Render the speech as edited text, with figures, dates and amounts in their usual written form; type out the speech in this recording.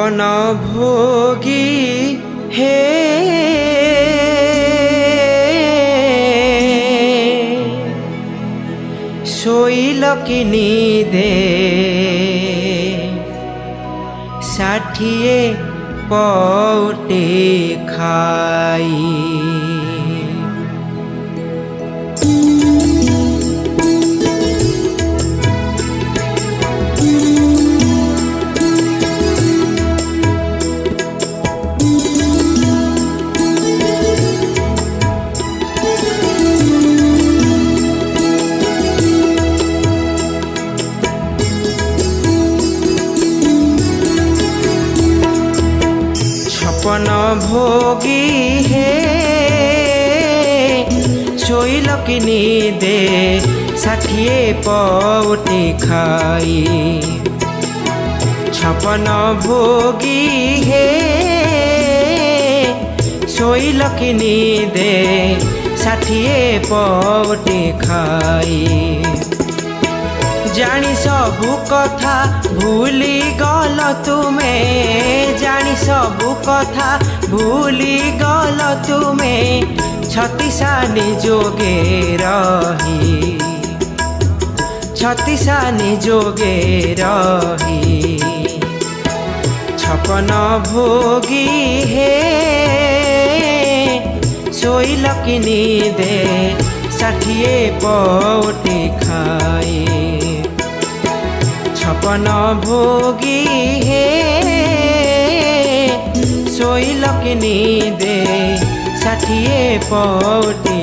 छपन भोगी हे शोइल कि निदे 60 पौटे खाई। छपन भोगी हे शोइल कि निदे 60 पौटे खाई। छपन भोगी हे शोइल कि निदे 60 पौटे खाई। जानी सबु कथा भूली गल तुमे, जानी सबु कथा भूली गल तुमे 36 निजोगे रही, 36 निजोगे रही। छपन भोगी हे शोइल कि निदे 60 पौटे खाई। छपन भोगी हे शोइल कि निदे 60 पौटे